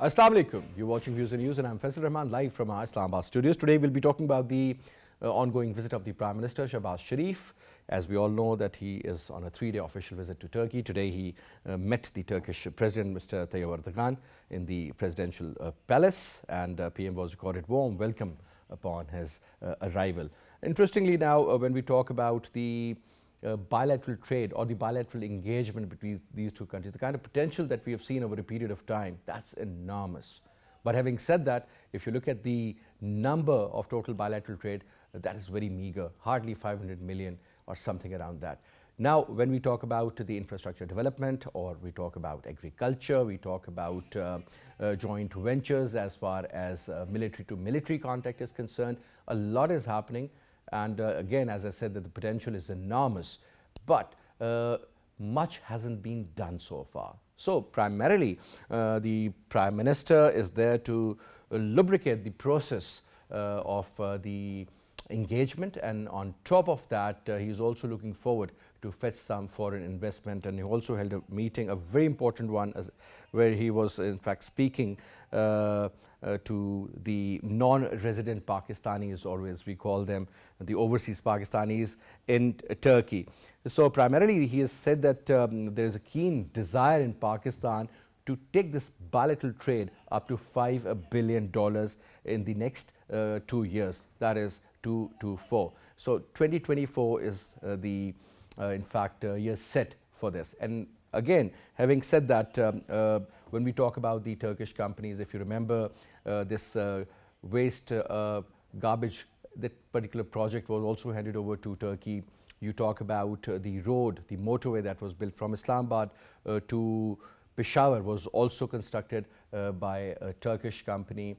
Assalamu alaikum. You're watching Views and News, and I'm Faisal Rehman live from our Islamabad studios. Today we'll be talking about the ongoing visit of the Prime Minister Shahbaz Sharif. As we all know that he is on a 3-day official visit to Turkey. Today he met the Turkish President Mr. Tayyip Erdogan in the presidential palace, and PM was accorded warm welcome upon his arrival. Interestingly now, when we talk about the bilateral trade or the bilateral engagement between these two countries, the kind of potential that we have seen over a period of time, that's enormous. But having said that, if you look at the number of total bilateral trade, that is very meager, hardly 500 million or something around that. Now, when we talk about the infrastructure development, or we talk about agriculture, we talk about joint ventures as far as military to military contact is concerned, a lot is happening. And again, as I said, that the potential is enormous, but much hasn't been done so far. So primarily, the Prime Minister is there to lubricate the process of the engagement, and on top of that, he is also looking forward to fetch some foreign investment. And he also held a meeting, a very important one, where he was in fact speaking to the non-resident Pakistanis, or as we call them, the overseas Pakistanis in Turkey. So primarily he has said that there is a keen desire in Pakistan to take this bilateral trade up to $5 billion in the next 2 years, that is 2 to 4. So 2024 is the in fact year set for this. And again, having said that, when we talk about the Turkish companies, if you remember this waste garbage, that particular project was also handed over to Turkey. You talk about the road, the motorway that was built from Islamabad to Peshawar was also constructed by a Turkish company.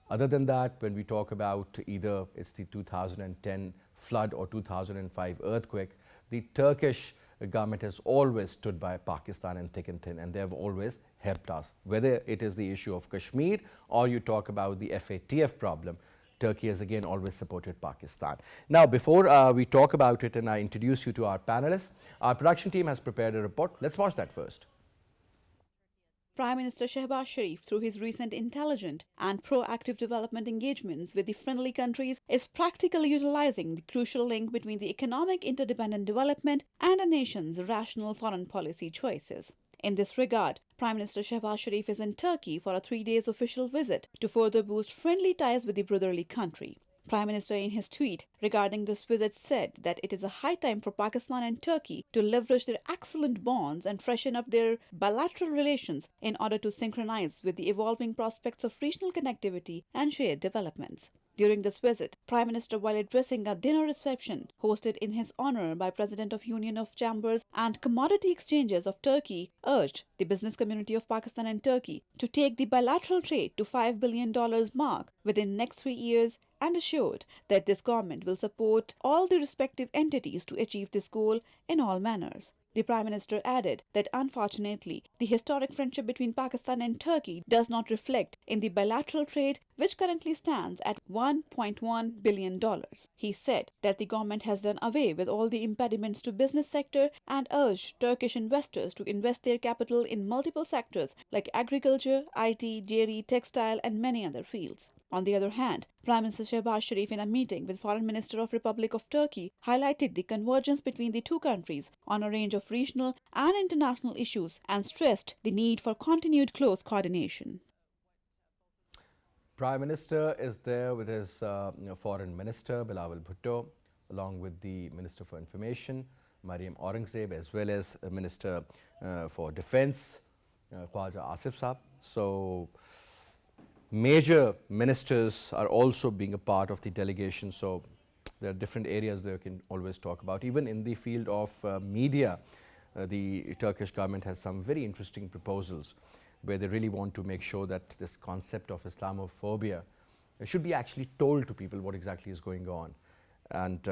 Other than that, when we talk about either it's the 2010 flood or 2005 earthquake, the Turkish government has always stood by Pakistan in thick and thin, and they have always helped us. Whether it is the issue of Kashmir or you talk about the FATF problem, Turkey has again always supported Pakistan. Now, before we talk about it and I introduce you to our panelists, our production team has prepared a report. Let's watch that first. Prime Minister Shahbaz Sharif, through his recent intelligent and proactive development engagements with the friendly countries, is practically utilizing the crucial link between the economic interdependent development and a nation's rational foreign policy choices. In this regard, Prime Minister Shahbaz Sharif is in Turkey for a 3-day official visit to further boost friendly ties with the brotherly country. Prime Minister in his tweet regarding this visit said that it is a high time for Pakistan and Turkey to leverage their excellent bonds and freshen up their bilateral relations in order to synchronize with the evolving prospects of regional connectivity and shared developments. During this visit, Prime Minister, while addressing a dinner reception hosted in his honor by President of Union of Chambers and Commodity Exchanges of Turkey, urged the business community of Pakistan and Turkey to take the bilateral trade to $5 billion mark within next 3 years, and assured that this government will support all the respective entities to achieve this goal in all manners. The Prime Minister added that unfortunately, the historic friendship between Pakistan and Turkey does not reflect in the bilateral trade, which currently stands at $1.1 billion. He said that the government has done away with all the impediments to business sector and urged Turkish investors to invest their capital in multiple sectors like agriculture, IT, dairy, textile and many other fields. On the other hand, Prime Minister Shahbaz Sharif, in a meeting with Foreign Minister of Republic of Turkey, highlighted the convergence between the two countries on a range of regional and international issues and stressed the need for continued close coordination. Prime Minister is there with his Foreign Minister Bilawal Bhutto, along with the Minister for Information Mariam Aurangzeb, as well as Minister for Defence Khwaja Asif Saab. So major ministers are also being a part of the delegation, so there are different areas that you can always talk about. Even in the field of media, the Turkish government has some very interesting proposals where they really want to make sure that this concept of Islamophobia should be actually told to people what exactly is going on. And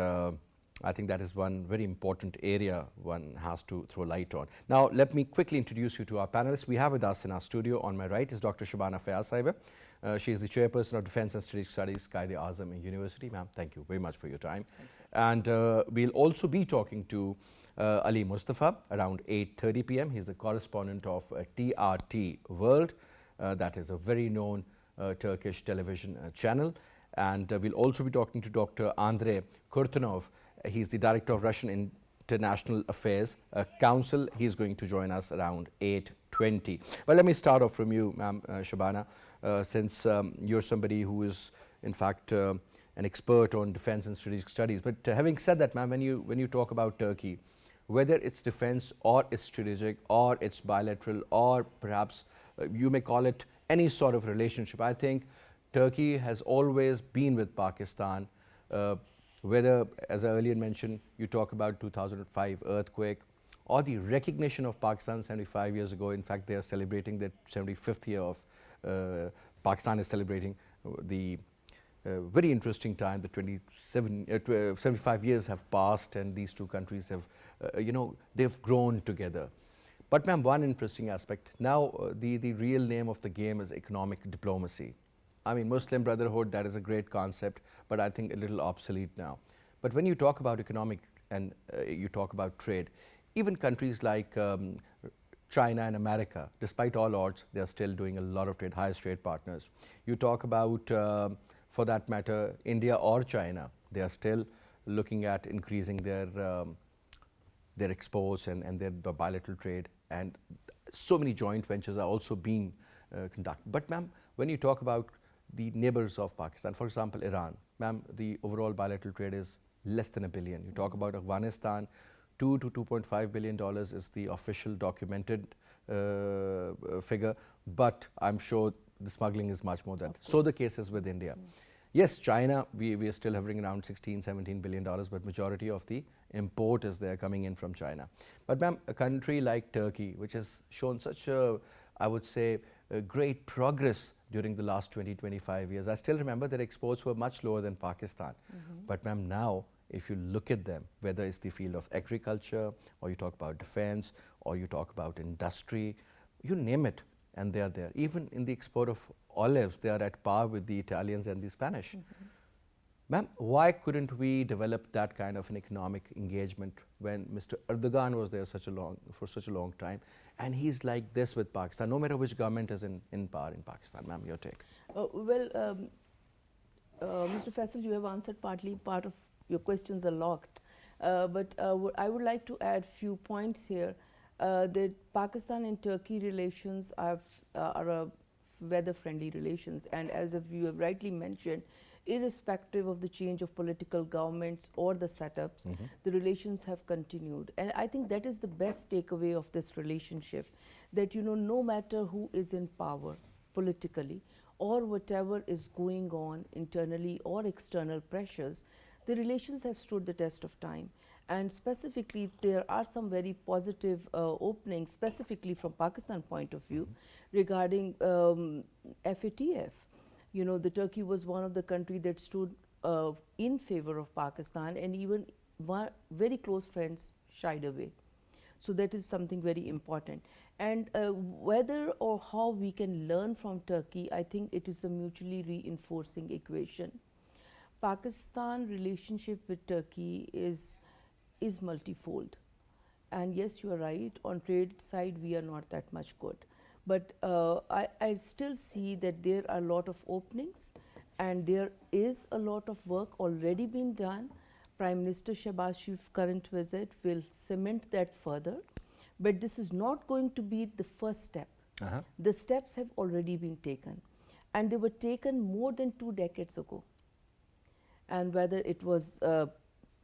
I think that is one very important area one has to throw light on. Now, let me quickly introduce you to our panelists. We have with us in our studio on my right is Dr. Shabana Fayyaz. She is the Chairperson of Defence and Strategic Studies, Quaid-e-Azam University. Ma'am, thank you very much for your time. Thanks. And we'll also be talking to Ali Mustafa around 8:30 p.m. He's the correspondent of TRT World. that is a very known Turkish television channel. And we'll also be talking to Dr. Andrey Kortunov. He's the Director of Russian International Affairs Council. He's going to join us around 8:20. Well, let me start off from you, ma'am, Shabana, since you're somebody who is, in fact, an expert on defense and strategic studies. But having said that, ma'am, when you talk about Turkey, whether it's defense or it's strategic or it's bilateral or perhaps you may call it any sort of relationship, I think Turkey has always been with Pakistan. Whether, as I earlier mentioned, you talk about 2005 earthquake or the recognition of Pakistan 75 years ago. In fact, they are celebrating the 75th year of Pakistan is celebrating the very interesting time. The 75 years have passed, and these two countries have, they've grown together. But ma'am, one interesting aspect, now the real name of the game is economic diplomacy. I mean, Muslim Brotherhood, that is a great concept, but I think a little obsolete now. But when you talk about economic and you talk about trade, even countries like China and America, despite all odds, they are still doing a lot of trade, highest trade partners. You talk about, for that matter, India or China, they are still looking at increasing their exports and their bilateral trade, and so many joint ventures are also being conducted. But ma'am, when you talk about the neighbors of Pakistan, for example, Iran, ma'am, the overall bilateral trade is less than $1 billion. You talk about Afghanistan, $2 to $2.5 billion is the official documented figure, but I'm sure the smuggling is much more than that. So the case is with India. Yes, China, we are still hovering around $16-17 billion, but majority of the import is there coming in from China. But ma'am, a country like Turkey, which has shown such a, I would say, a great progress during the last 20-25 years. I still remember their exports were much lower than Pakistan. But ma'am, now, if you look at them, whether it's the field of agriculture, or you talk about defense, or you talk about industry, you name it, and they are there. Even in the export of olives, they are at par with the Italians and the Spanish. Ma'am, why couldn't we develop that kind of an economic engagement when Mr. Erdogan was there for such a long time, and he's like this with Pakistan, no matter which government is in power in Pakistan? Ma'am, your take. Mr. Faisal, you have answered partly. Part of your questions are locked. But I would like to add few points here. That Pakistan and Turkey relations are weather-friendly relations, and as you have rightly mentioned, irrespective of the change of political governments or the setups, the relations have continued. And I think that is the best takeaway of this relationship, that no matter who is in power politically or whatever is going on internally or external pressures, the relations have stood the test of time. And specifically, there are some very positive openings, specifically from Pakistan point of view, regarding FATF. The Turkey was one of the countries that stood in favor of Pakistan, and even very close friends shied away. So that is something very important. And whether or how we can learn from Turkey, I think it is a mutually reinforcing equation. Pakistan relationship with Turkey is multifold. And yes, you are right, on trade side we are not that much good. But I still see that there are a lot of openings, and there is a lot of work already been done. Prime Minister Shahbaz Sharif's current visit will cement that further. But this is not going to be the first step. The steps have already been taken, and they were taken more than 2 decades ago. And whether it was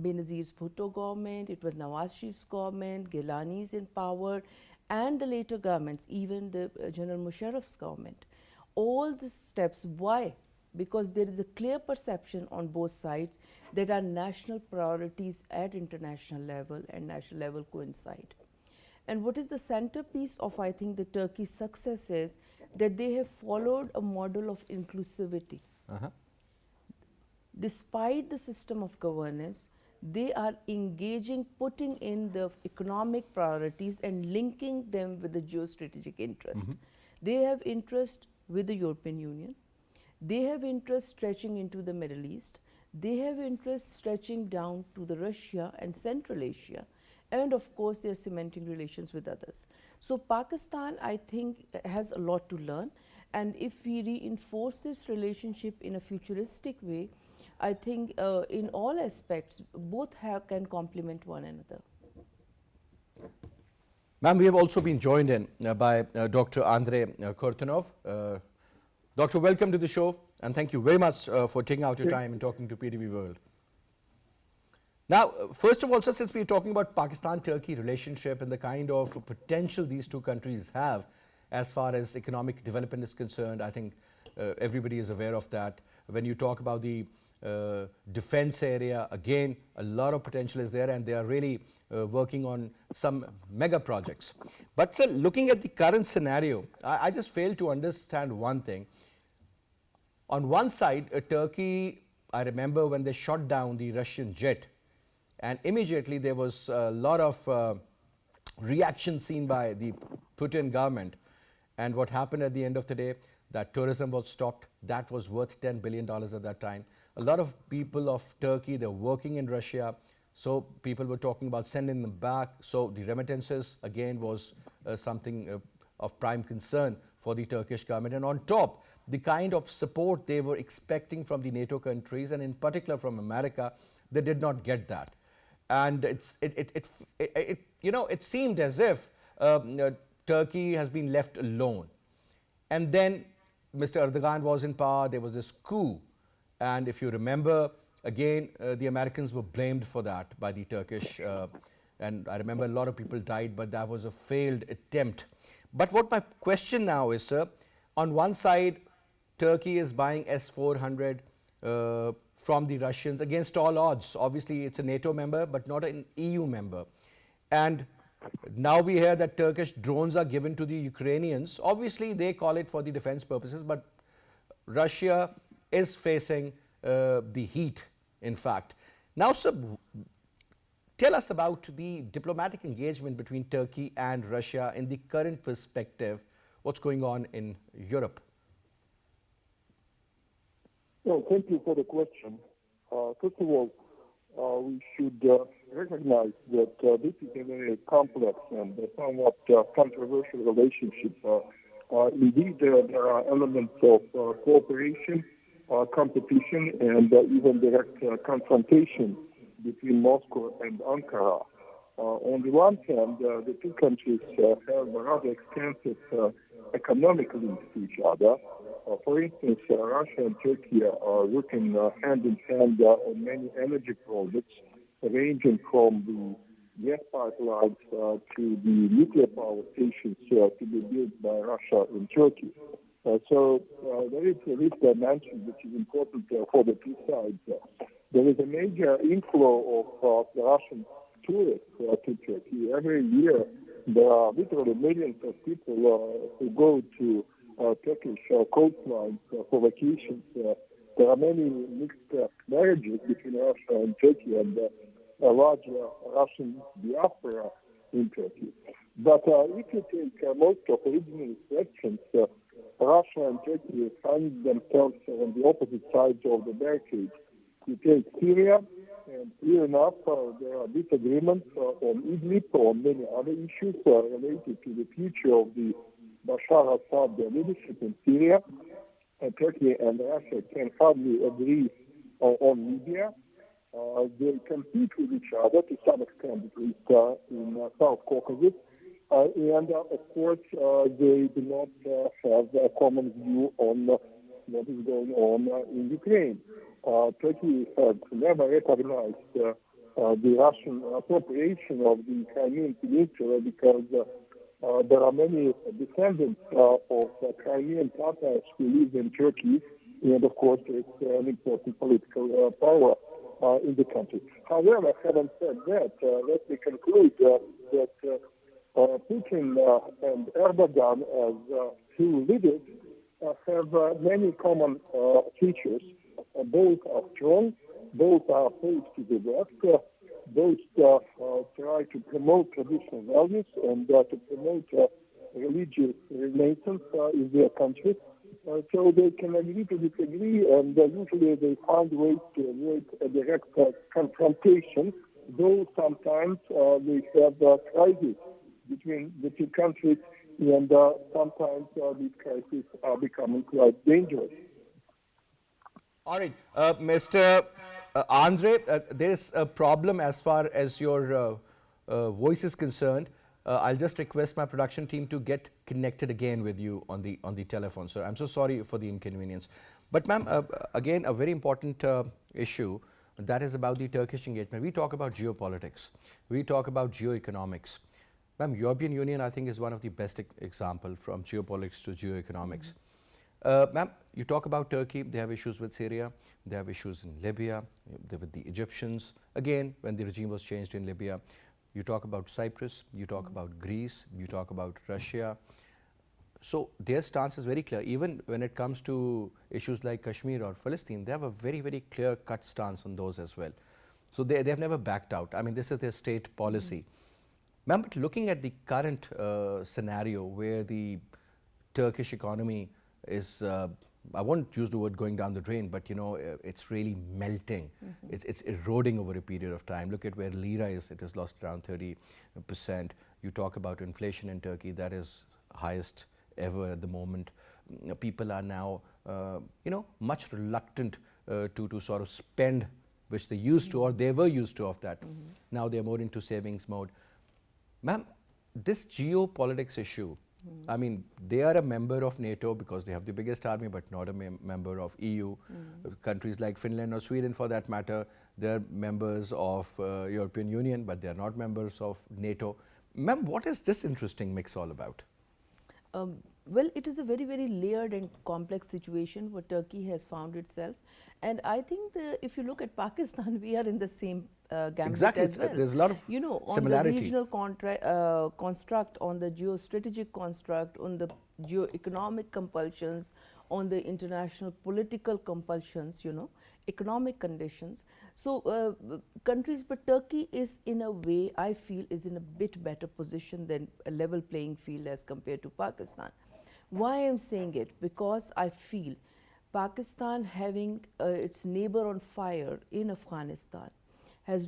Benazir's Bhutto government, it was Nawaz Sharif's government, Gilani's in power, and the later governments, even the General Musharraf's government. All the steps, why? Because there is a clear perception on both sides that our national priorities at international level and national level coincide. And what is the centerpiece of, I think, the Turkey's success is that they have followed a model of inclusivity. Despite the system of governance, they are engaging, putting in the economic priorities and linking them with the geostrategic interest. They have interest with the European Union. They have interest stretching into the Middle East. They have interest stretching down to the Russia and Central Asia. And of course, they are cementing relations with others. So Pakistan, I think, has a lot to learn. And if we reinforce this relationship in a futuristic way, I think in all aspects, both can complement one another. Ma'am, we have also been joined in by Dr. Andrey Kortunov. Doctor, welcome to the show, and thank you very much for taking out your time and talking to PTV World. Now, first of all, sir, since we're talking about Pakistan-Turkey relationship and the kind of potential these two countries have as far as economic development is concerned, I think everybody is aware of that. When you talk about the defense area, again, a lot of potential is there, and they are really working on some mega projects. But sir, looking at the current scenario, I just fail to understand one thing. On one side, Turkey, I remember when they shot down the Russian jet, and immediately there was a lot of reaction seen by the Putin government. And what happened at the end of the day, that tourism was stopped. That was worth $10 billion at that time. A lot of people of Turkey, they're working in Russia, so people were talking about sending them back. So the remittances, again, was something of prime concern for the Turkish government. And on top, the kind of support they were expecting from the NATO countries, and in particular from America, they did not get that. And it seemed as if Turkey has been left alone. And then Mr. Erdogan was in power, there was this coup. And if you remember, again, the Americans were blamed for that by the Turkish. And I remember a lot of people died, but that was a failed attempt. But what my question now is, sir, on one side, Turkey is buying S-400 from the Russians against all odds. Obviously, it's a NATO member, but not an EU member. And now we hear that Turkish drones are given to the Ukrainians. Obviously, they call it for the defense purposes, but Russia is facing the heat, in fact. Now, sir, tell us about the diplomatic engagement between Turkey and Russia in the current perspective. What's going on in Europe? Well, thank you for the question. First of all, we should recognize that this is a very complex and somewhat controversial relationship. Indeed, there are elements of cooperation, competition, and even direct confrontation between Moscow and Ankara. On the one hand, the two countries have a rather extensive economic links to each other. For instance, Russia and Turkey are working hand in hand on many energy projects, ranging from the gas pipelines to the nuclear power stations to be built by Russia in Turkey. So there is this dimension which is important for the two sides. There is a major inflow of Russian tourists to Turkey. Every year, there are literally millions of people who go to Turkish coastlines for vacations. There are many mixed marriages between Russia and Turkey, and a large Russian diaspora in Turkey. But if you take most of regional questions, Russia and Turkey find themselves on the opposite sides of the barricade. You take Syria, and clear enough, there are disagreements on Idlib, on many other issues related to the future of the Bashar Assad leadership in Syria. Turkey and Russia can hardly agree on Libya. They compete with each other to some extent, at least in South Caucasus. And of course, they do not have a common view on what is going on in Ukraine. Turkey has never recognized the Russian appropriation of the Crimean Peninsula because there are many descendants of Crimean Tatars who live in Turkey, and of course it's an important political power in the country. However, having said that, let me conclude that Putin and Erdogan as two leaders have many common features. Both are strong, both are opposed to the West, both try to promote traditional values and to promote religious renaissance in their country. So they can agree to disagree, and usually they find ways to avoid a direct confrontation, though sometimes they have crises between the two countries and sometimes these crises are becoming quite dangerous. All right, Mr. Andrey, there is a problem as far as your voice is concerned. I'll just request my production team to get connected again with you on the telephone. So I'm so sorry for the inconvenience. But ma'am, again, a very important issue that is about the Turkish engagement. We talk about geopolitics. We talk about geoeconomics. Ma'am, European Union, I think, is one of the best example from geopolitics to geoeconomics. Ma'am, you talk about Turkey, they have issues with Syria, they have issues in Libya, with the Egyptians. Again, when the regime was changed in Libya, you talk about Cyprus, you talk about Greece, you talk about Russia. So their stance is very clear. Even when it comes to issues like Kashmir or Palestine, they have a very, very clear-cut stance on those as well. So they have never backed out. I mean, this is their state policy. Ma'am, but looking at the current scenario where the Turkish economy is, I won't use the word going down the drain, but you know, it's really melting. It's eroding over a period of time. Look at where lira is, it has lost around 30%. You talk about inflation in Turkey, that is highest ever at the moment. People are now, much reluctant to sort of spend, which they used to, or they were used to of that. Now they're more into savings mode. Ma'am, this geopolitics issue, I mean, they are a member of NATO because they have the biggest army, but not a member of EU. Countries like Finland or Sweden, for that matter, they're members of European Union, but they're not members of NATO. Ma'am, what is this interesting mix all about? Well, it is a very, very layered and complex situation where Turkey has found itself. And I think if you look at Pakistan, we are in the same gambit as well. There's a lot of similarity. On the regional construct, on the geostrategic construct, on the geoeconomic compulsions, on the international political compulsions, economic conditions. So countries, but Turkey is in a way, I feel, is in a bit better position than a level playing field as compared to Pakistan. Why I am saying it? Because I feel Pakistan having its neighbor on fire in Afghanistan has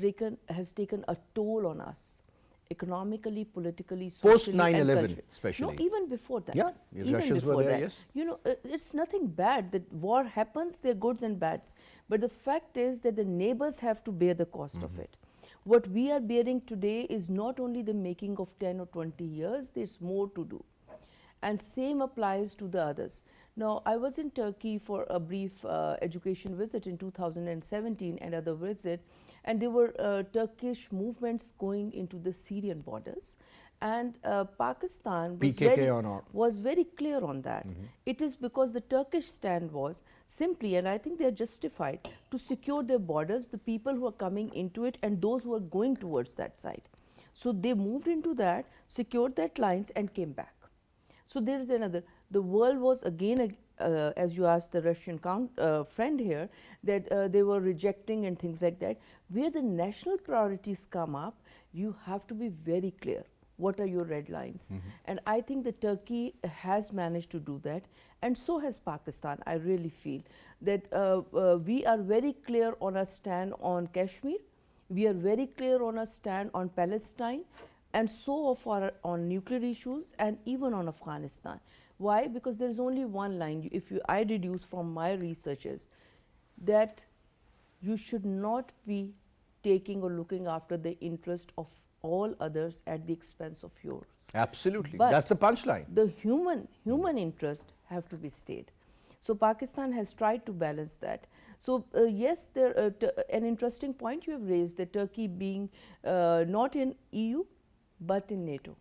taken a toll on us, economically, politically, socially. Post 9/11 especially. No, even before that. Yeah, even Russians were there, yes. It's nothing bad that war happens, there are goods and bads. But the fact is that the neighbors have to bear the cost of it. What we are bearing today is not only the making of 10 or 20 years, there's more to do. And same applies to the others. Now, I was in Turkey for a brief education visit in 2017 and other visit, and there were Turkish movements going into the Syrian borders. And Pakistan was very clear on that. It is because the Turkish stand was simply, and I think they are justified, to secure their borders, the people who are coming into it and those who are going towards that side. So they moved into that, secured that lines and came back. So there is another, the world was again, as you asked the Russian friend here, that they were rejecting and things like that. Where the national priorities come up, you have to be very clear. What are your red lines? And I think that Turkey has managed to do that, and so has Pakistan. I really feel that we are very clear on our stand on Kashmir, we are very clear on our stand on Palestine, and so far on nuclear issues and even on Afghanistan. Why? Because there is only one line, I deduce from my researches, that you should not be taking or looking after the interest of all others at the expense of yours. Absolutely, but that's the punchline. The human interest have to be stayed. So Pakistan has tried to balance that. So yes, an interesting point you have raised, that Turkey being not in EU, but in NATO.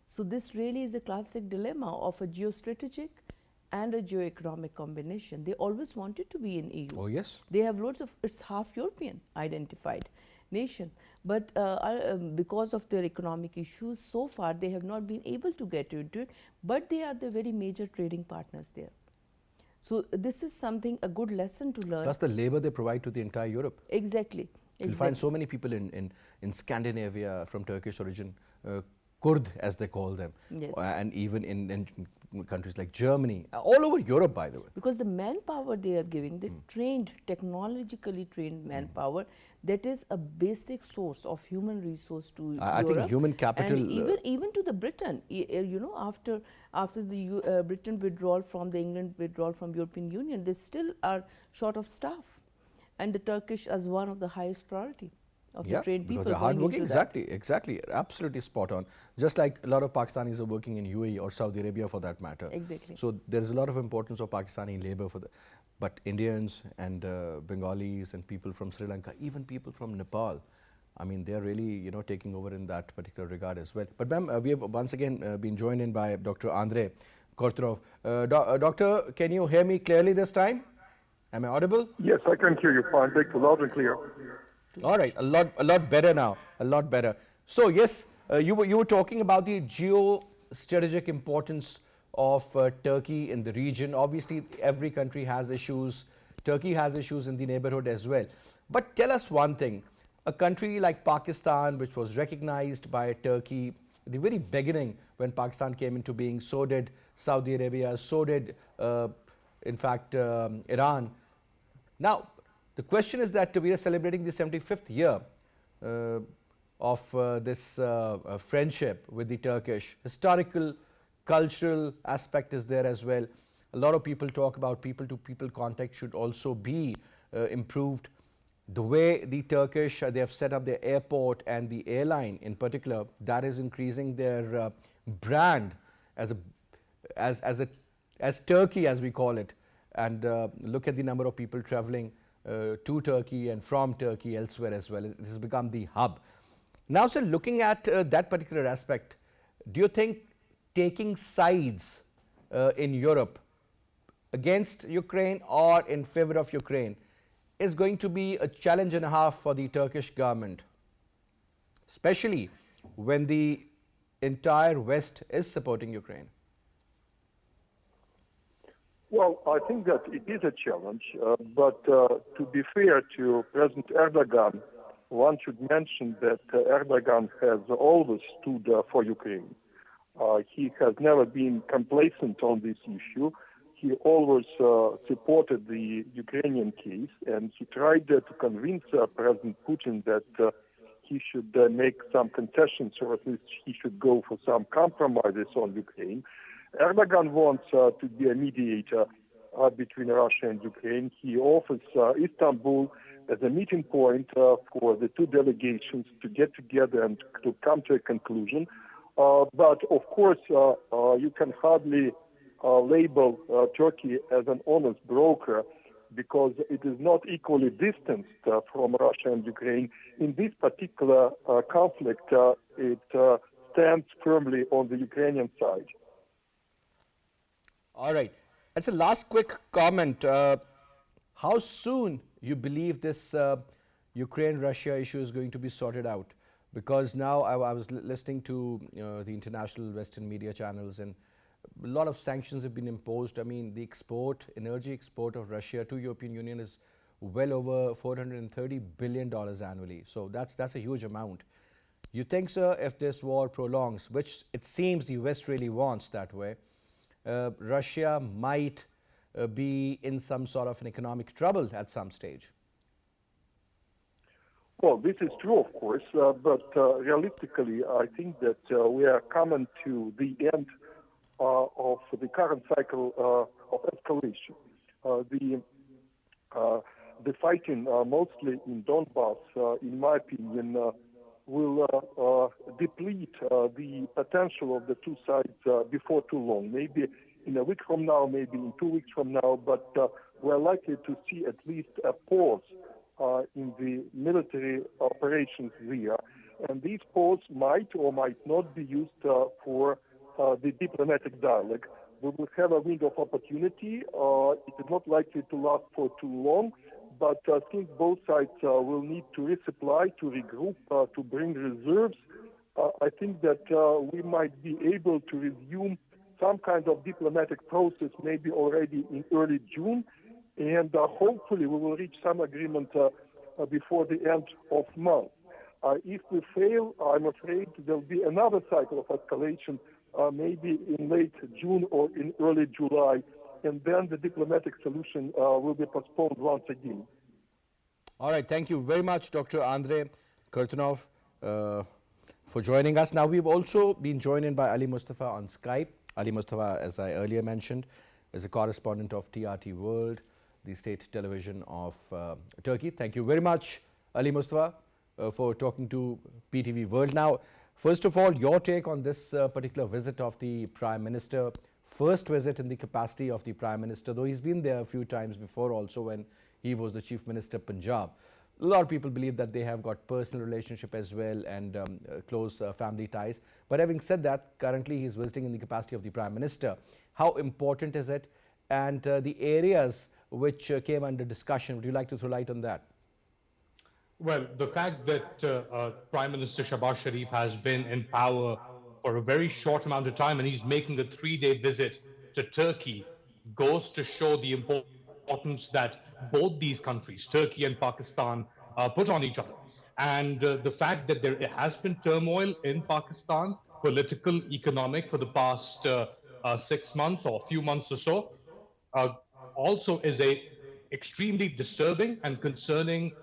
So this really is a classic dilemma of a geostrategic and a geoeconomic combination. They always wanted to be in EU. Oh yes. They have loads of, it's half European identified nation. But because of their economic issues, so far they have not been able to get into it, but they are the very major trading partners there. So this is something, a good lesson to learn. Plus the labor they provide to the entire Europe. Exactly. You'll find so many people in Scandinavia from Turkish origin, Kurd as they call them, yes. And even in countries like Germany, all over Europe, by the way. Because the manpower they are giving, the trained, technologically trained manpower, that is a basic source of human resource to I Europe. think human capital. And even to the Britain, you know, after the Britain withdrawal from the England withdrawal from European Union, they still are short of staff, and the Turkish as one of the highest priority of the trained people they're hardworking. Exactly, exactly, absolutely spot on. Just like a lot of Pakistanis are working in UAE or Saudi Arabia for that matter. Exactly. So there is a lot of importance of Pakistani labor for the, but Indians and Bengalis and people from Sri Lanka, even people from Nepal, I mean, they're really taking over in that particular regard as well. But ma'am, we have once again been joined in by Dr. Andrey Kortunov. Doctor, can you hear me clearly this time? Am I audible? Yes, I can hear you fine. Thank you, loud and clear. All right, a lot better now, a lot better. So yes, you were talking about the geostrategic importance of Turkey in the region. Obviously, every country has issues. Turkey has issues in the neighborhood as well. But tell us one thing: a country like Pakistan, which was recognized by Turkey at the very beginning when Pakistan came into being, so did Saudi Arabia, so did, in fact, Iran. Now, the question is that we are celebrating the 75th year of this friendship with the Turkish. Historical, cultural aspect is there as well. A lot of people talk about people-to-people contact should also be improved. The way the Turkish, they have set up their airport and the airline in particular, that is increasing their brand as Turkey, as we call it. And look at the number of people traveling to Turkey and from Turkey elsewhere as well. It has become the hub. Now, sir, looking at that particular aspect, do you think taking sides in Europe against Ukraine or in favor of Ukraine is going to be a challenge and a half for the Turkish government, especially when the entire West is supporting Ukraine? Well, I think that it is a challenge, but to be fair to President Erdogan, one should mention that Erdogan has always stood for Ukraine. He has never been complacent on this issue. He always supported the Ukrainian case, and he tried to convince President Putin that he should make some concessions, or at least he should go for some compromises on Ukraine. Erdogan wants to be a mediator between Russia and Ukraine. He offers Istanbul as a meeting point for the two delegations to get together and to come to a conclusion. But of course, you can hardly label Turkey as an honest broker, because it is not equally distanced from Russia and Ukraine. In this particular conflict, it stands firmly on the Ukrainian side. All right. That's a last quick comment. How soon you believe this Ukraine-Russia issue is going to be sorted out? Because now I was listening to the international Western media channels, and a lot of sanctions have been imposed. I mean, the energy export of Russia to European Union is well over $430 billion annually. So that's a huge amount. You think, sir, if this war prolongs, which it seems the West really wants that way, Russia might be in some sort of an economic trouble at some stage? Well, this is true, of course, but realistically, I think that we are coming to the end of the current cycle of escalation. The fighting, mostly in Donbass, in my opinion, will deplete the potential of the two sides before too long. Maybe in a week from now, maybe in 2 weeks from now, but we're likely to see at least a pause in the military operations there. And these pause might or might not be used for the diplomatic dialogue. We will have a window of opportunity. It is not likely to last for too long, but since both sides will need to resupply, to regroup, to bring reserves, I think that we might be able to resume some kind of diplomatic process maybe already in early June, and hopefully we will reach some agreement before the end of month. If we fail, I'm afraid there'll be another cycle of escalation, maybe in late June or in early July, and then the diplomatic solution will be postponed once again. All right, thank you very much, Dr. Andrey Kortunov, uh, for joining us. Now, we've also been joined in by Ali Mustafa on Skype. Ali Mustafa, as I earlier mentioned, is a correspondent of TRT World, the state television of Turkey. Thank you very much, Ali Mustafa, for talking to PTV World. Now, first of all, your take on this particular visit of the Prime Minister, first visit in the capacity of the Prime Minister, though he's been there a few times before also when he was the Chief Minister Punjab. A lot of people believe that they have got personal relationship as well and close family ties. But having said that, currently he's visiting in the capacity of the Prime Minister. How important is it? And the areas which came under discussion, would you like to throw light on that? Well, the fact that Prime Minister Shahbaz Sharif has been in power for a very short amount of time and he's making a 3-day visit to Turkey goes to show the importance that both these countries, Turkey and Pakistan, put on each other. And the fact that there has been turmoil in Pakistan, political, economic, for the past 6 months or a few months or so, uh, also is a extremely disturbing and concerning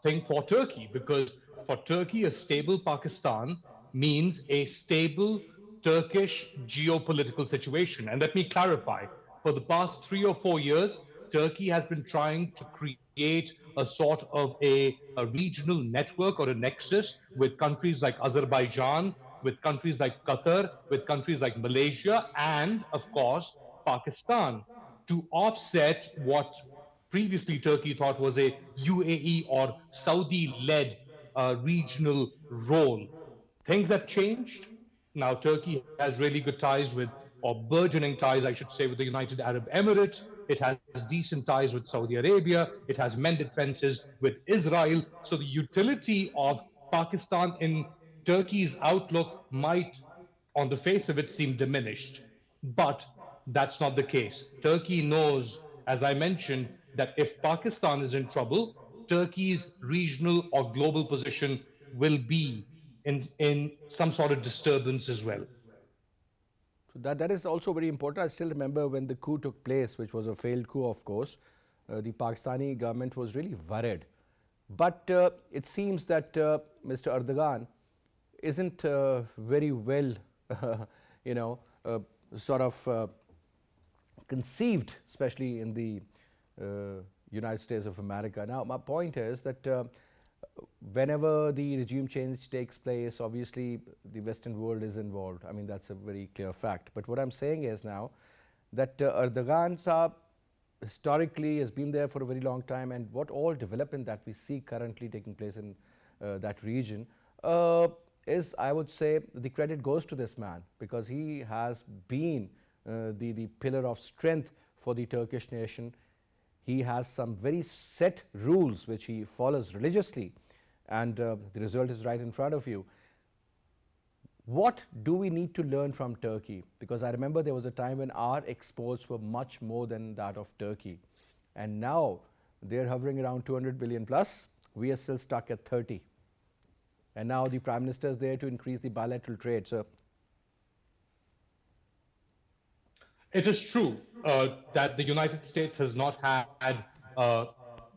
thing for Turkey, because for Turkey, a stable Pakistan means a stable Turkish geopolitical situation. And let me clarify, for the past 3 or 4 years, Turkey has been trying to create a sort of a regional network or a nexus with countries like Azerbaijan, with countries like Qatar, with countries like Malaysia, and of course, Pakistan, to offset what previously Turkey thought was a UAE or Saudi led regional role. Things have changed. Now, Turkey has really good ties with, or burgeoning ties, I should say, with the United Arab Emirates. It has decent ties with Saudi Arabia. It has mended fences with Israel. So the utility of Pakistan in Turkey's outlook might, on the face of it, seem diminished. But that's not the case. Turkey knows, as I mentioned, that if Pakistan is in trouble, Turkey's regional or global position will be in some sort of disturbance as well. So that is also very important. I still remember when the coup took place, which was a failed coup, of course, the Pakistani government was really worried. But it seems that Mr. Erdogan isn't very well, you know, sort of conceived, especially in the United States of America. Now, my point is that whenever the regime change takes place, obviously the Western world is involved. I mean, that's a very clear fact. But what I'm saying is now that Erdogan Saab historically has been there for a very long time, and what all development that we see currently taking place in that region is, I would say, the credit goes to this man, because he has been the pillar of strength for the Turkish nation. He has some very set rules which he follows religiously, and the result is right in front of you. What do we need to learn from Turkey? Because I remember there was a time when our exports were much more than that of Turkey, and now they're hovering around 200 billion plus. We are still stuck at 30. And now the Prime Minister is there to increase the bilateral trade. So it is true that the United States has not had,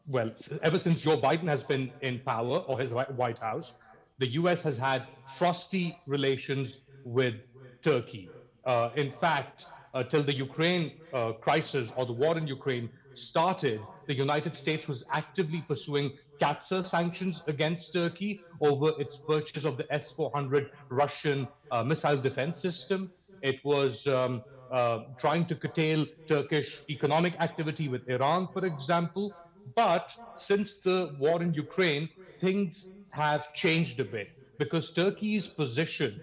well, ever since Joe Biden has been in power, or his White House, the US has had frosty relations with Turkey. In fact, till the Ukraine crisis or the war in Ukraine started, the United States was actively pursuing capture sanctions against Turkey over its purchase of the S-400 Russian missile defense system. It was trying to curtail Turkish economic activity with Iran, for example. But since the war in Ukraine, things have changed a bit, because Turkey's position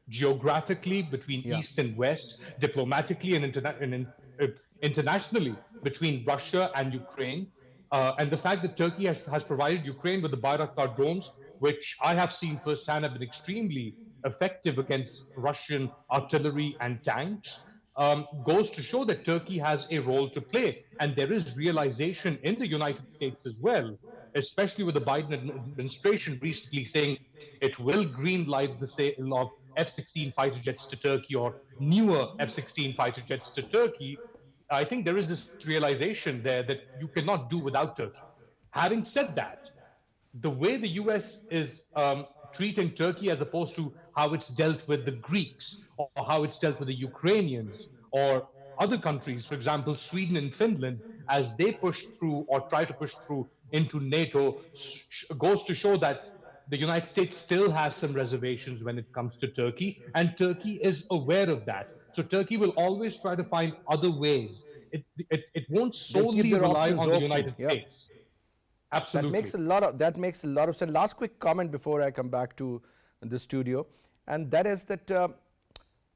geographically between yeah. East and West, diplomatically and internationally between Russia and Ukraine, and the fact that Turkey has provided Ukraine with the Bayraktar drones, which I have seen firsthand have been extremely effective against Russian artillery and tanks, goes to show that Turkey has a role to play. And there is realization in the United States as well, especially with the Biden administration recently saying it will green light the sale of F-16 fighter jets to Turkey, or newer F-16 fighter jets to Turkey. I think there is this realization there that you cannot do without Turkey. Having said that, the way the US is treating Turkey as opposed to how it's dealt with the Greeks or how it's dealt with the Ukrainians or other countries, for example, Sweden and Finland, as they push through or try to push through into NATO, goes to show that the United States still has some reservations when it comes to Turkey, and Turkey is aware of that. So Turkey will always try to find other ways. It won't They'll keep solely their rely options on the open. United Yeah. States. Absolutely. That makes a lot of sense. Last quick comment before I come back to the studio, and that is that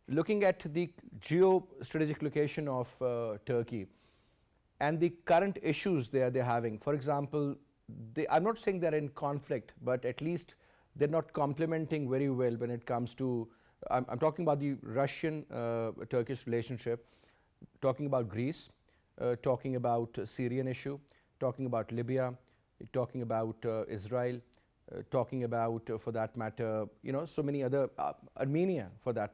looking at the geostrategic location of Turkey and the current issues they're having. For example, I'm not saying they're in conflict, but at least they're not complementing very well when it comes to. I'm talking about the Russian-Turkish relationship, talking about Greece, talking about Syrian issue, talking about Libya, talking about Israel, talking about, for that matter, so many other, Armenia for that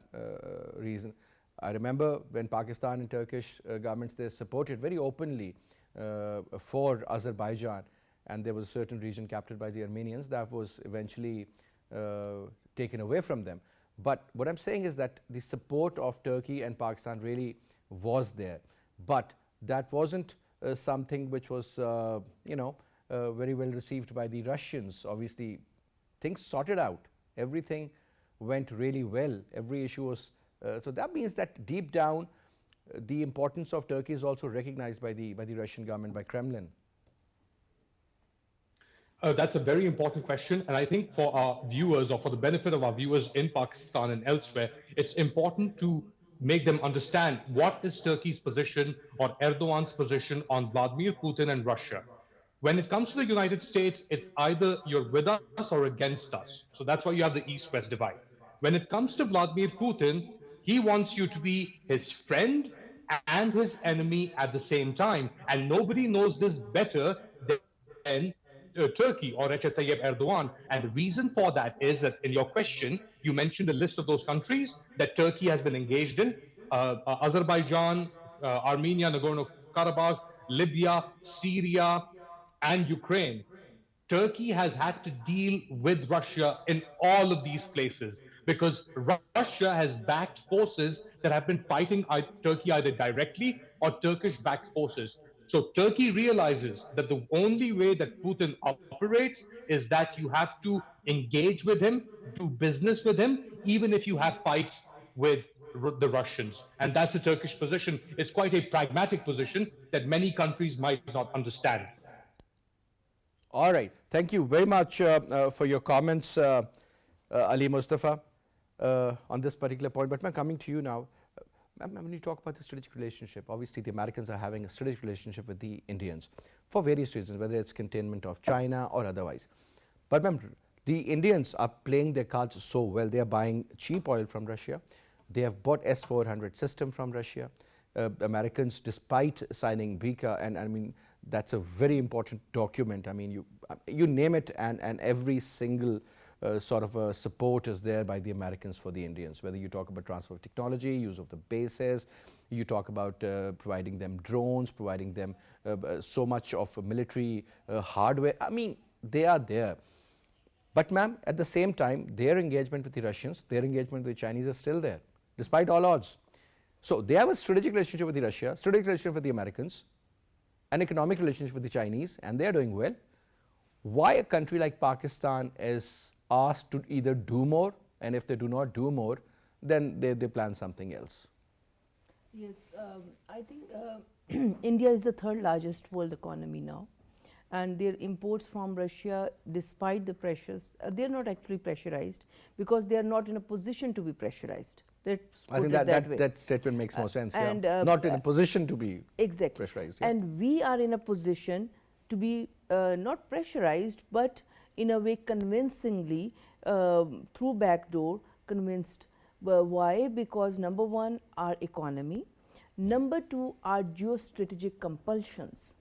reason. I remember when Pakistan and Turkish governments, they supported very openly for Azerbaijan, and there was a certain region captured by the Armenians that was eventually taken away from them. But what I'm saying is that the support of Turkey and Pakistan really was there, but that wasn't something which was, very well received by the Russians. Obviously, things sorted out. Everything went really well. Every issue was. So that means that deep down, the importance of Turkey is also recognized by the Russian government, by Kremlin. That's a very important question. And I think for our viewers, or for the benefit of our viewers in Pakistan and elsewhere, it's important to make them understand what is Turkey's position or Erdogan's position on Vladimir Putin and Russia. When it comes to the United States, it's either you're with us or against us. So that's why you have the East-West divide. When it comes to Vladimir Putin, he wants you to be his friend and his enemy at the same time. And nobody knows this better than Turkey or Recep Tayyip Erdogan. And the reason for that is that in your question, you mentioned a list of those countries that Turkey has been engaged in. Azerbaijan, Armenia, Nagorno-Karabakh, Libya, Syria, and Ukraine. Turkey has had to deal with Russia in all of these places because Russia has backed forces that have been fighting Turkey either directly or Turkish-backed forces. So Turkey realizes that the only way that Putin operates is that you have to engage with him, do business with him, even if you have fights with the Russians. And that's the Turkish position. It's quite a pragmatic position that many countries might not understand. All right. Thank you very much for your comments, Ali Mustafa, on this particular point. But I'm coming to you now. When you talk about the strategic relationship, obviously the Americans are having a strategic relationship with the Indians for various reasons, whether it's containment of China or otherwise. But remember, the Indians are playing their cards so well. They are buying cheap oil from Russia. They have bought S-400 system from Russia. Americans, despite signing BICA, and I mean, that's a very important document. I mean, you name it, and every single sort of support is there by the Americans for the Indians, whether you talk about transfer of technology, use of the bases, you talk about providing them drones, providing them so much of military hardware. I mean, they are there. But ma'am, at the same time, their engagement with the Russians, their engagement with the Chinese is still there, despite all odds. So they have a strategic relationship with the Russia, strategic relationship with the Americans, an economic relationship with the Chinese, and they are doing well. Why a country like Pakistan is asked to either do more, and if they do not do more, then they plan something else? Yes, I think India is the third largest world economy now, and their imports from Russia, despite the pressures, they are not actually pressurized because they are not in a position to be pressurized. I think that statement makes more sense. And, not in a position to be pressurized. Yeah. And we are in a position to be not pressurized, but in a way convincingly, through backdoor, convinced. Why? Because number one, our economy. Number two, our geostrategic compulsions.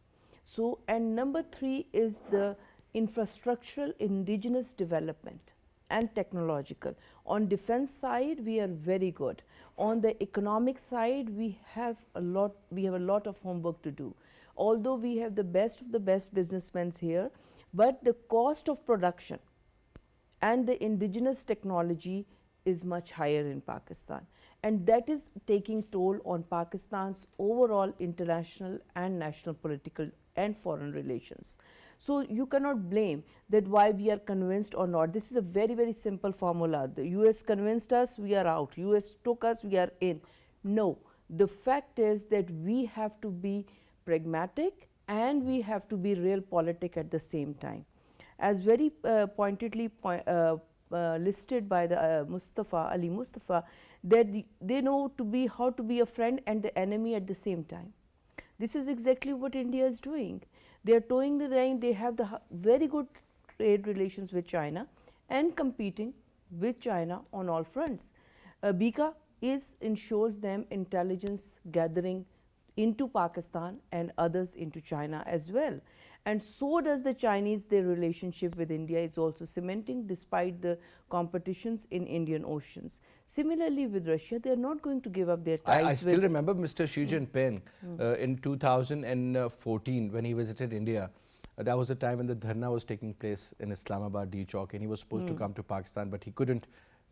So, and number three is the infrastructural indigenous development and technological. On defense side, we are very good. On the economic side, we have a lot of homework to do. although we have the best of the best businessmen here, but the cost of production and the indigenous technology is much higher in Pakistan, and that is taking toll on Pakistan's overall international and national political and foreign relations. So you cannot blame that why we are convinced or not. This is a very, very simple formula. The US convinced us, we are out. US took us, we are in. No, the fact is that we have to be pragmatic and we have to be realpolitik at the same time. As very pointedly listed by the Ali Mustafa, that they know how to be a friend and the enemy at the same time. This is exactly what India is doing. They are towing the line. They have the very good trade relations with China and competing with China on all fronts. BICA ensures them intelligence gathering into Pakistan and others into China as well. And so does the Chinese. Their relationship with India is also cementing despite the competitions in Indian oceans. Similarly with Russia, they are not going to give up their ties. I still remember Mr. Xi Jinping in 2014 when he visited India. That was the time when the dharna was taking place in Islamabad D Chowk, and he was supposed to come to Pakistan, but he couldn't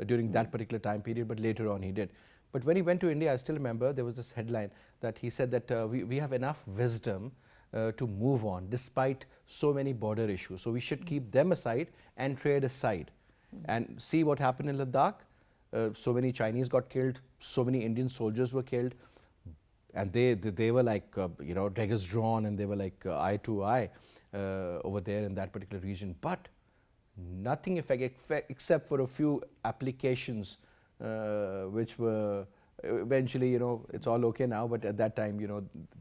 during that particular time period, but later on he did. But when he went to India, I still remember there was this headline that he said that we have enough wisdom to move on despite so many border issues. So we should keep them aside and trade aside. And see what happened in Ladakh. So many Chinese got killed, so many Indian soldiers were killed, and they were like daggers drawn, and they were like eye to eye over there in that particular region. But nothing except for a few applications which were eventually, it's all okay now, but at that time,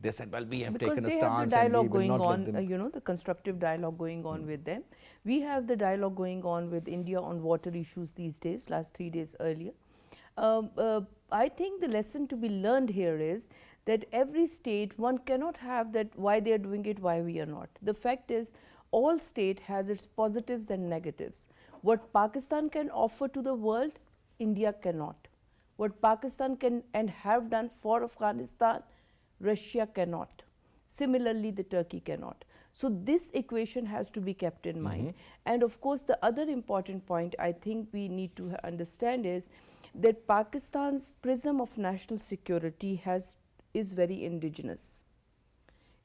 they said, well, we have taken a stance and we will not let them. The constructive dialogue going on with them. We have the dialogue going on with India on water issues these days, last 3 days earlier. I think the lesson to be learned here is that every state, one cannot have that why they are doing it, why we are not. The fact is, all state has its positives and negatives. What Pakistan can offer to the world, India cannot. What Pakistan can and have done for Afghanistan, Russia cannot. Similarly, the Turkey cannot. So this equation has to be kept in mind. And of course, the other important point I think we need to understand is that Pakistan's prism of national security is very indigenous.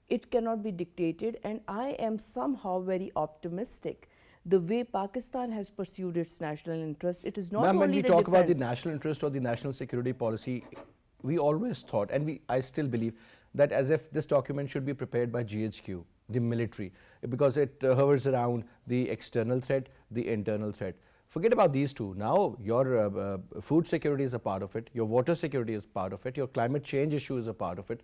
It cannot be dictated, and I am somehow very optimistic the way Pakistan has pursued its national interest. It is not only when we the talk defense. about the national interest or the national security policy, we always thought, and I still believe, that as if this document should be prepared by GHQ, the military, because it hovers around the external threat, the internal threat. Forget about these two. Now your food security is a part of it, your water security is part of it, your climate change issue is a part of it.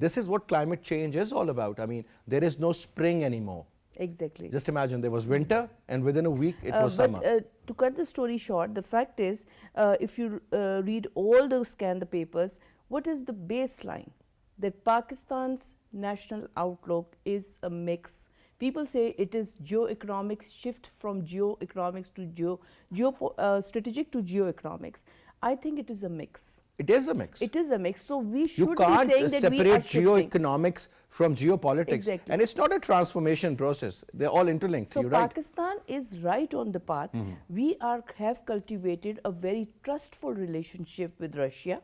This is what climate change is all about. I mean, there is no spring anymore. Exactly. Just imagine, there was winter and within a week it was summer. To cut the story short, the fact is, if you scan the papers, what is the baseline? That Pakistan's national outlook is a mix. People say it is geoeconomics, shift from geoeconomics to strategic to geoeconomics. I think it is a mix. It is a mix. It is a mix. So we should You be saying can't that separate we are shifting. geoeconomics from geopolitics. Exactly. And it's not a transformation process. They're all interlinked. So You're right. Pakistan is right on the path. We have cultivated a very trustful relationship with Russia.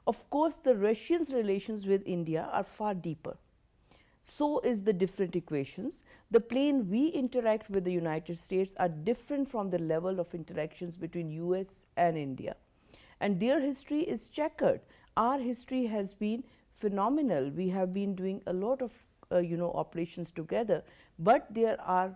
Of course, the Russians' relations with India are far deeper. So is the different equations. The plane we interact with the United States are different from the level of interactions between US and India. And their history is checkered. Our history has been phenomenal. We have been doing a lot of operations together, but there are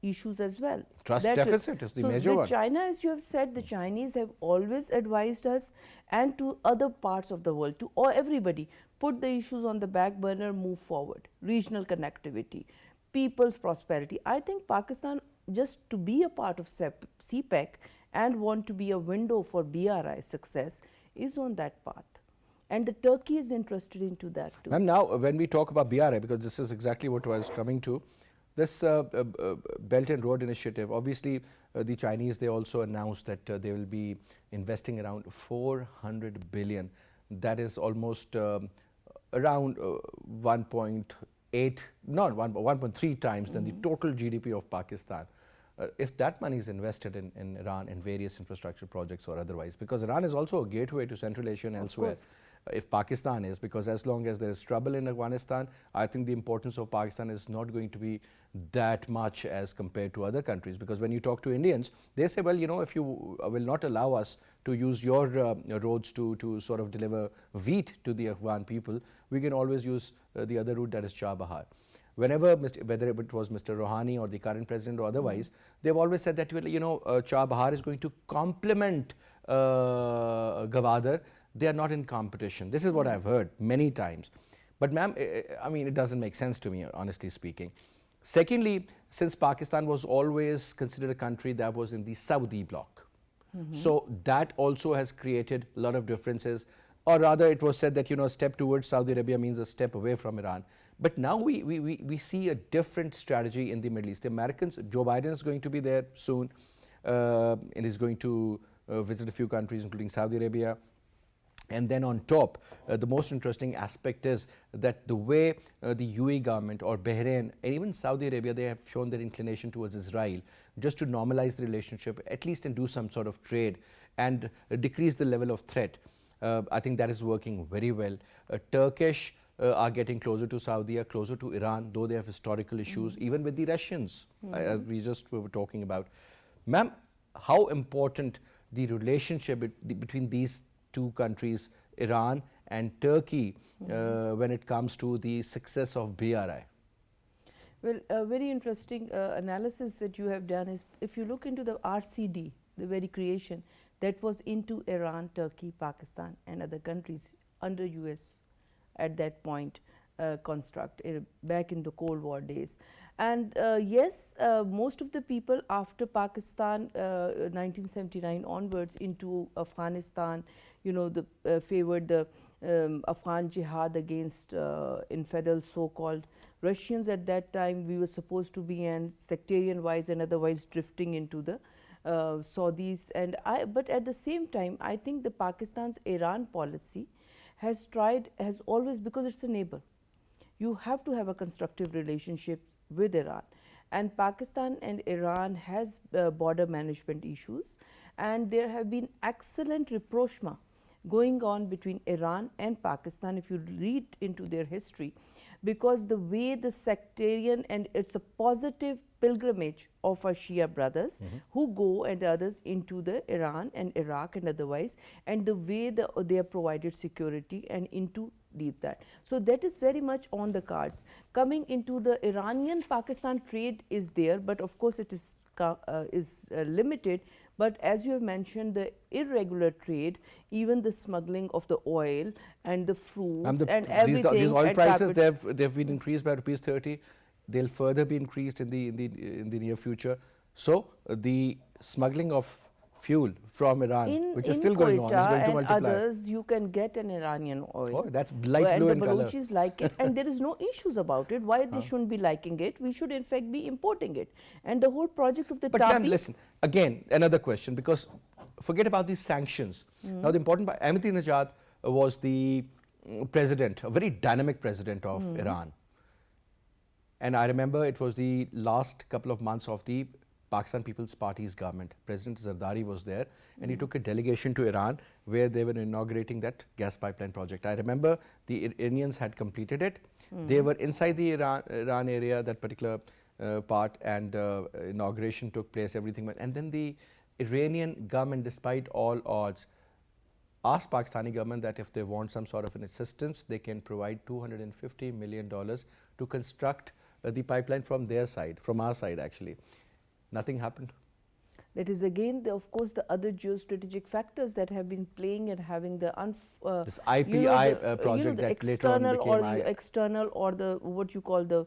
issues as well. Trust deficit is the major one. China, as you have said, the Chinese have always advised us and to other parts of the world, to everybody, put the issues on the back burner, move forward. Regional connectivity, people's prosperity. I think Pakistan, just to be a part of CPEC and want to be a window for BRI success, is on that path. And the Turkey is interested into that too. And now when we talk about BRI, because this is exactly what I was coming to, this Belt and Road Initiative, obviously the Chinese, they also announced that they will be investing around 400 billion. That is almost around 1.8 1.8, not 1.3 times than the total GDP of Pakistan. If that money is invested in Iran in various infrastructure projects or otherwise, because Iran is also a gateway to Central Asia and elsewhere. If Pakistan is, because as long as there is trouble in Afghanistan, I think the importance of Pakistan is not going to be that much as compared to other countries. Because when you talk to Indians, they say, well, you know, if you will not allow us to use your roads to sort of deliver wheat to the Afghan people, we can always use the other route, that is Chabahar. Whenever, whether it was Mr. Rouhani or the current president or otherwise, they've always said that, you know, Chabahar is going to complement Gwadar. They are not in competition. This is what I've heard many times. But ma'am, I mean, it doesn't make sense to me, honestly speaking. Secondly, since Pakistan was always considered a country that was in the Saudi bloc, so that also has created a lot of differences. Or rather, it was said that, you know, a step towards Saudi Arabia means a step away from Iran. But now we see a different strategy in the Middle East. The Americans, Joe Biden is going to be there soon, and is going to visit a few countries, including Saudi Arabia. And then on top, the most interesting aspect is that the way the UAE government or Bahrain and even Saudi Arabia, they have shown their inclination towards Israel just to normalize the relationship, at least, and do some sort of trade and decrease the level of threat. I think that is working very well. Turkish are getting closer to Saudi, closer to Iran, though they have historical issues, even with the Russians, we just were talking about. Ma'am, how important the relationship between these two countries, Iran and Turkey, when it comes to the success of BRI? Well, a very interesting analysis that you have done is, if you look into the RCD, the very creation, that was into Iran, Turkey, Pakistan and other countries under US at that point construct back in the Cold War days. And yes, most of the people after Pakistan 1979 onwards into Afghanistan, you know, favored the Afghan jihad against infidels, so-called Russians. At that time we were supposed to be, and sectarian wise and otherwise, drifting into the Saudis. And but at the same time, I think the Pakistan's Iran policy has always, because it's a neighbor, you have to have a constructive relationship with Iran. And Pakistan and Iran has border management issues, and there have been excellent rapprochement going on between Iran and Pakistan, if you read into their history, because the way the sectarian, and it's a positive pilgrimage of our Shia brothers who go and others into the Iran and Iraq and otherwise, and the way they are provided security and into deep that. So that is very much on the cards. Coming into the Iranian-Pakistan trade is there, but of course it is limited. But as you have mentioned, the irregular trade, even the smuggling of the oil and the fruits and everything. These oil prices, they've been increased by ₹30. They'll further be increased in the near future. So the smuggling of fuel from Iran, which is still going on, is going to multiply. And others, you can get an Iranian oil. Oh, that's light blue in color. And the Balochis like it, and there is no issues about it. Why they shouldn't be liking it? We should in fact be importing it. And the whole project of the But ma'am, listen, again, another question, because forget about these sanctions. Now the important part, Ahmadinejad was the president, a very dynamic president of Iran. And I remember it was the last couple of months of the Pakistan People's Party's government. President Sardar was there, and he took a delegation to Iran where they were inaugurating that gas pipeline project. I remember the Iranians had completed it. They were inside the Iran area, that particular part, and inauguration took place, everything went. And then the Iranian government, despite all odds, asked Pakistani government that if they want some sort of an assistance, they can provide $250 million to construct the pipeline from their side, from our side actually. Nothing happened. That is again, of course, the other geostrategic factors that have been playing and having the this IPI project that later on became external, or the what you call the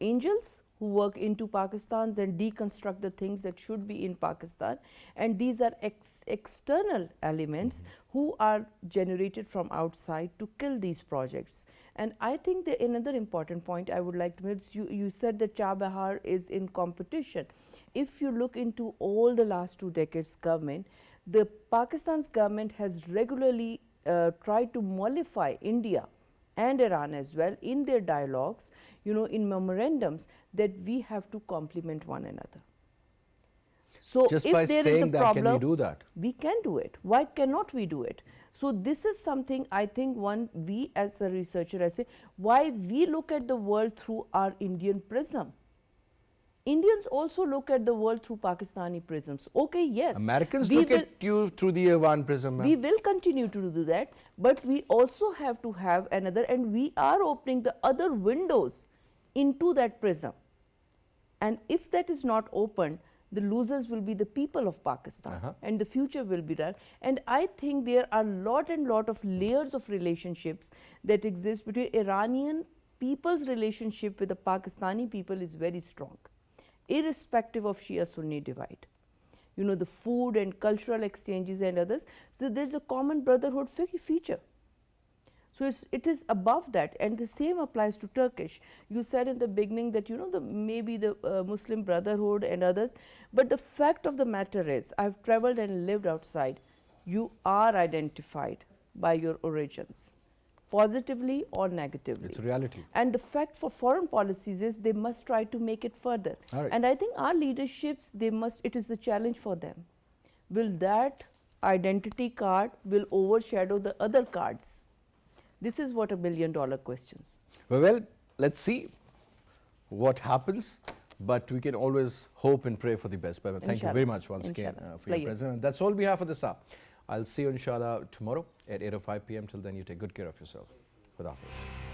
angels who work into Pakistan and deconstruct the things that should be in Pakistan, and these are external elements who are generated from outside to kill these projects. And I think another important point I would like to make is you said that Chabahar is in competition. If you look into all the last 2 decades government, the Pakistan's government has regularly tried to mollify India and Iran as well in their dialogues, in memorandums, that we have to complement one another. So Just if by there is a saying that, problem, can we do that? we can do it. Why cannot we do it? So this is something I think we as a researcher, I say, why we look at the world through our Indian prism. Indians also look at the world through Pakistani prisms. Okay, yes. Americans look at you through the Iran prism. We will continue to do that, but we also have to have another, and we are opening the other windows into that prism. And if that is not opened, the losers will be the people of Pakistan, and the future will be that. And I think there are lot of layers of relationships that exist between Iranian people's relationship with the Pakistani people is very strong, irrespective of Shia-Sunni divide. The food and cultural exchanges and others. So there's a common brotherhood feature. So it is above that, and the same applies to Turkish. You said in the beginning that maybe the Muslim Brotherhood and others, but the fact of the matter is, I've traveled and lived outside. You are identified by your origins, positively or negatively. It's a reality. And the fact for foreign policies is they must try to make it further. And I think our leaderships, it is a challenge for them. Will that identity card will overshadow the other cards? This is what $1 billion questions. Well, let's see what happens, but we can always hope and pray for the best. But thank you very much once again for your presence. And that's all we have for this hour. I'll see you inshallah tomorrow at 8:05 p.m. Till then, you take good care of yourself. Khuda Hafiz.